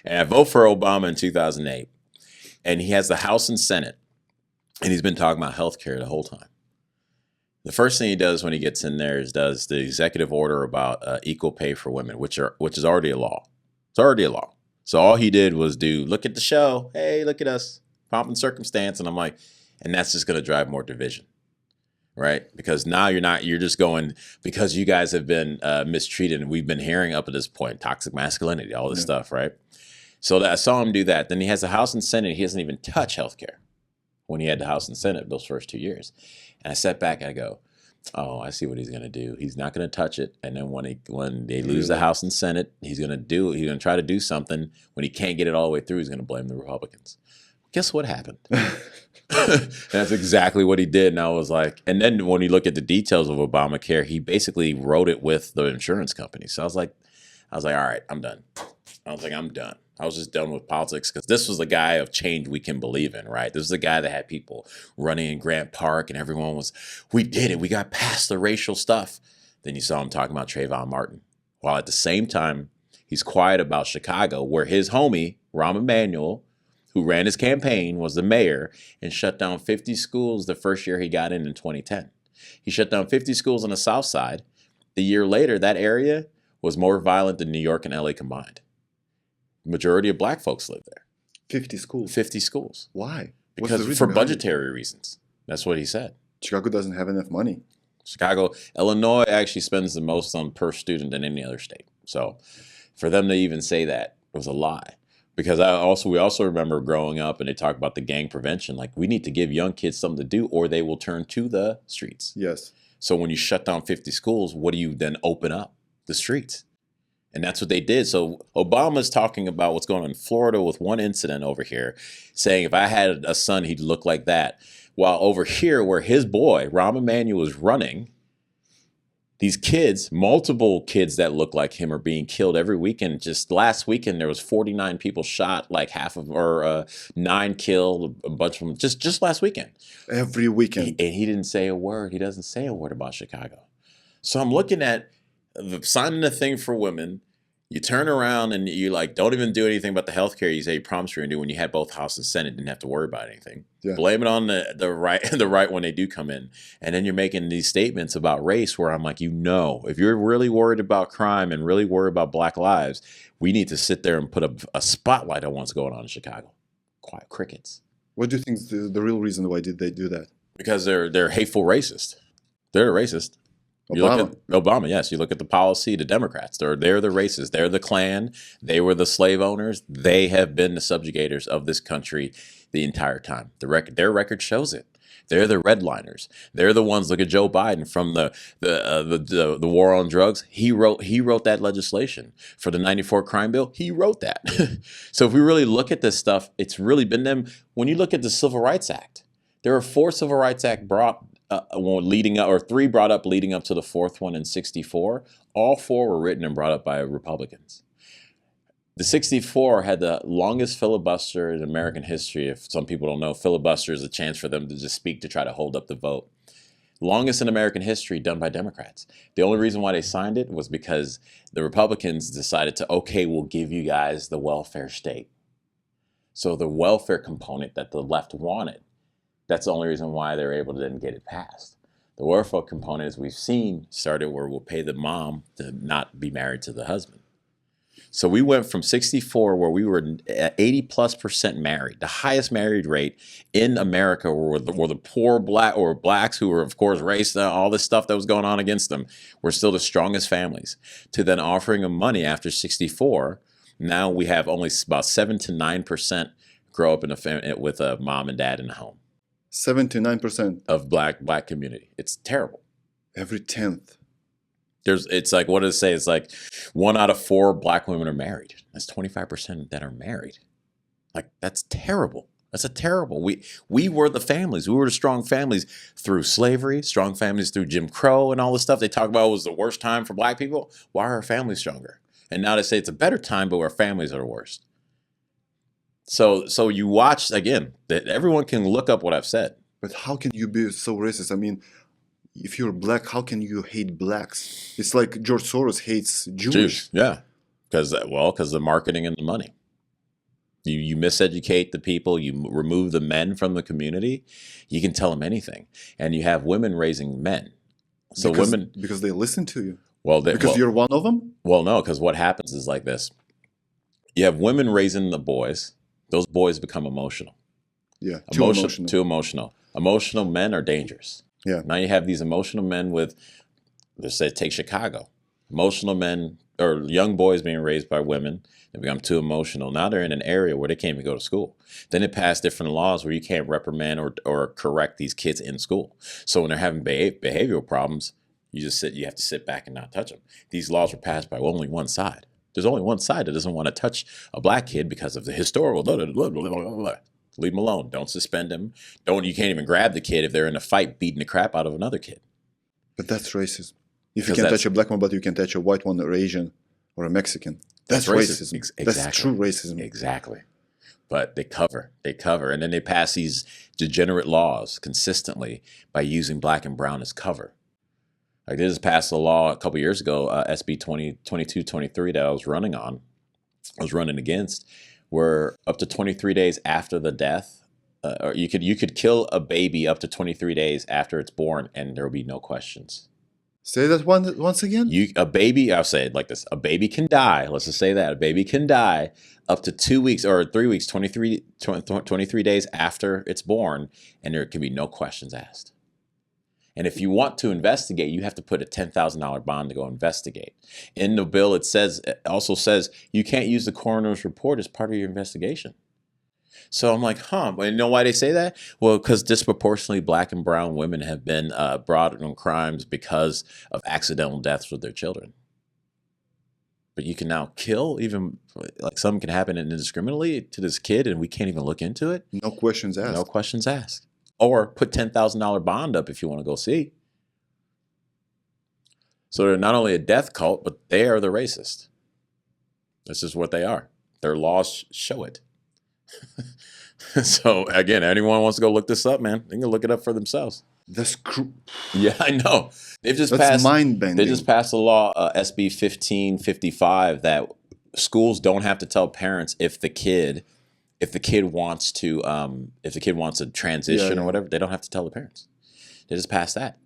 And I vote for Obama in 2008. And he has the House and Senate. And he's been talking about health care the whole time. The first thing he does when he gets in there is does the executive order about equal pay for women, which is already a law. It's already a law. So all he did was look at the show. Hey, look at us. Pomp and circumstance. And I'm like, and that's just going to drive more division. Right? Because now you're just going, because you guys have been mistreated, and we've been hearing up at this point, toxic masculinity, all this stuff, right? So I saw him do that. Then he has the House and Senate. He doesn't even touch healthcare when he had the House and Senate those first 2 years. And I sat back and I go, oh, I see what he's going to do. He's not going to touch it. And then when they lose the House and Senate, he's going to try to do something. When he can't get it all the way through, he's going to blame the Republicans. Guess what happened? That's exactly what he did. And I was like, and then when you look at the details of Obamacare, he basically wrote it with the insurance company. So I was like, all right, I'm done. I was like, I'm done. I was just done with politics, because this was the guy of change we can believe in, right? This is the guy that had people running in Grant Park and everyone was, we did it. We got past the racial stuff. Then you saw him talking about Trayvon Martin, while at the same time, he's quiet about Chicago, where his homie, Rahm Emanuel, who ran his campaign, was the mayor and shut down 50 schools the first year he got in 2010. He shut down 50 schools on the South Side. The year later, that area was more violent than New York and LA combined. Majority of black folks live there. 50 schools. 50 schools. Why? Because for budgetary reasons. That's what he said. Chicago doesn't have enough money. Illinois actually spends the most on per student than any other state. So for them to even say that was a lie. Because we also remember growing up and they talk about the gang prevention. Like, we need to give young kids something to do or they will turn to the streets. Yes. So when you shut down 50 schools, what do you then open up? The streets. And that's what they did. So Obama's talking about what's going on in Florida with one incident over here, saying if I had a son, he'd look like that. While over here, where his boy, Rahm Emanuel, is running, these kids, multiple kids that look like him, are being killed every weekend. Just last weekend, there was 49 people shot, like 9 killed, a bunch of them, just last weekend. Every weekend. And he didn't say a word. He doesn't say a word about Chicago. So I'm looking at signing a thing for women. You turn around and you don't even do anything about the healthcare you say you promised you're going to do when you had both House and Senate, didn't have to worry about anything. Yeah. Blame it on the right when they do come in. And then you're making these statements about race where I'm like, if you're really worried about crime and really worried about black lives, we need to sit there and put a spotlight on what's going on in Chicago. Quiet crickets. What do you think is the real reason why did they do that? Because they're hateful racist. They're racist. Obama, yes. You look at the policy, the Democrats, they're the racists. They're the Klan. They were the slave owners. They have been the subjugators of this country the entire time. Their record shows it. They're the redliners. They're the ones. Look at Joe Biden from the war on drugs. He wrote that legislation for the '94 crime bill. He wrote that. So if we really look at this stuff, it's really been them. When you look at the Civil Rights Act, there were 4 Civil Rights Act leading up, or 3 brought up leading up to the 4th one in '64. All 4 were written and brought up by Republicans. The '64 had the longest filibuster in American history. If some people don't know, filibuster is a chance for them to just speak to try to hold up the vote. Longest in American history done by Democrats. The only reason why they signed it was because the Republicans decided to, okay, we'll give you guys the welfare state. So the welfare component that the left wanted, that's the only reason why they're able to then get it passed. The welfare component, as we've seen, started where we'll pay the mom to not be married to the husband. So we went from '64, where we were at 80+% married, the highest married rate in America, were the poor blacks who were, of course, race, all this stuff that was going on against them, were still the strongest families, to then offering them money after '64. Now we have only about 7 to 9% grow up in a family with a mom and dad in the home. 7 to 9% of black community. It's terrible. Every 10th. It's like, what does it say? It's like 1 out of 4 black women are married. That's 25% that are married. Like, that's terrible. That's a terrible. We were the families. We were the strong families through slavery, strong families through Jim Crow and all this stuff they talk about was the worst time for black people. Why are our families stronger? And now they say it's a better time, but our families are the worst. So you watch, again, that everyone can look up what I've said. But how can you be so racist? I mean, if you're black, how can you hate blacks? It's like George Soros hates Jewish. Yeah, because the marketing and the money. You miseducate the people, you remove the men from the community, you can tell them anything. And you have women raising men. So women, because they listen to you. well, Because you're one of them. well, no, because what happens is like this: you have women raising the boys; those boys become emotional. Yeah, too emotional. Too emotional. Emotional men are dangerous. Yeah. Now you have these emotional men with, let's say, take Chicago. Emotional men or young boys being raised by women, they become too emotional. Now they're in an area where they can't even go to school. Then it passed different laws where you can't reprimand or correct these kids in school. So when they're having behavioral problems, you have to sit back and not touch them. These laws were passed by only one side. There's only one side that doesn't want to touch a black kid because of the historical. Blah, blah, blah, blah, blah, blah. Leave them alone. Don't suspend them. You can't even grab the kid if they're in a fight beating the crap out of another kid. But that's racism. If you can touch a black one, but you can touch a white one, or Asian, or a Mexican, that's racism. Exactly. That's true racism. Exactly. But they cover, and then they pass these degenerate laws consistently by using black and brown as cover. Like they just passed a law a couple years ago, SB 2223 that I was running against, where up to 23 days after the death, or you could kill a baby up to 23 days after it's born, and there will be no questions. Say that once again. I'll say it like this: a baby can die. Let's just say that a baby can die up to 2 weeks or 3 weeks, 23 days after it's born, and there can be no questions asked. And if you want to investigate, you have to put a $10,000 bond to go investigate. In the bill, it also says you can't use the coroner's report as part of your investigation. So I'm like, and you know why they say that? Well, because disproportionately black and brown women have been brought on crimes because of accidental deaths with their children. But you can now kill, even like something can happen indiscriminately to this kid and we can't even look into it. No questions asked. No questions asked. Or put $10,000 bond up if you want to go see. So they're not only a death cult, but they are the racist. This is what they are. Their laws show it. So again, anyone wants to go look this up, man, they can look it up for themselves. That's yeah, I know. That's mind-bending. They just passed a law, SB 1555, that schools don't have to tell parents if the kid wants to transition or whatever. They don't have to tell the parents. They just passed that.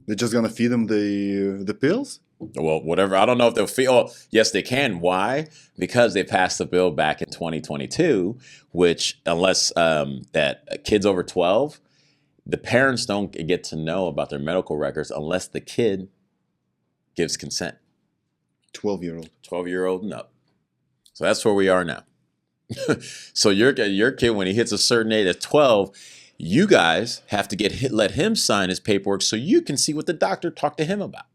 They're just gonna feed them the pills? Well, whatever. I don't know if they'll feel. Oh, yes, they can. Why? Because they passed the bill back in 2022, which unless that kids over 12, the parents don't get to know about their medical records unless the kid gives consent. 12-year-old. 12-year-old and up. So that's where we are now. So your kid, when he hits a certain age at 12, you guys have to let him sign his paperwork so you can see what the doctor talked to him about.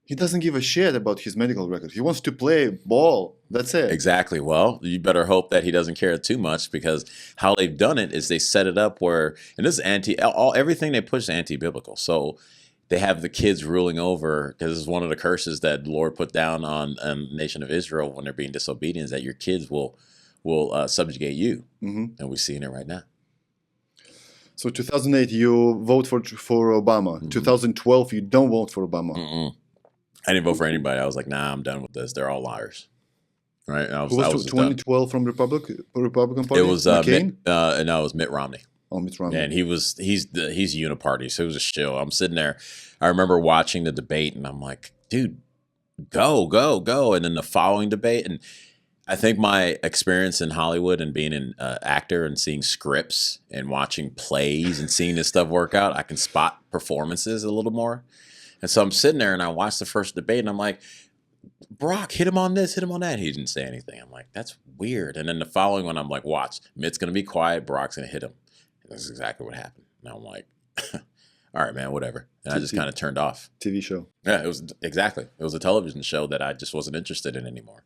He doesn't give a shit about his medical record. He wants to play ball. That's it. Exactly. Well, you better hope that he doesn't care too much, because how they've done it is they set it up where, and this is everything they push is anti-biblical. So they have the kids ruling over, because this is one of the curses that the Lord put down on the nation of Israel when they're being disobedient, is that your kids will subjugate you. Mm-hmm. And we're seeing it right now. So 2008, you vote for Obama. Mm-hmm. 2012, you don't vote for Obama. Mm-mm. I didn't vote for anybody. I was like, nah, I'm done with this. They're all liars. Right? And Who was 2012 from Republican Party? It was Mitt Romney. Oh, Mitt Romney. And he's uniparty, so it was a shill. I'm sitting there. I remember watching the debate, and I'm like, dude, go. And then the following debate, and I think my experience in Hollywood and being an actor and seeing scripts and watching plays and seeing this stuff work out, I can spot performances a little more. And so I'm sitting there and I watched the first debate and I'm like, Barack, hit him on this, hit him on that. He didn't say anything. I'm like, that's weird. And then the following one, I'm like, watch, Mitt's going to be quiet. Barack's going to hit him. And that's exactly what happened. And I'm like, all right, man, whatever. And I just kind of turned off. TV show. Yeah, it was a television show that I just wasn't interested in anymore.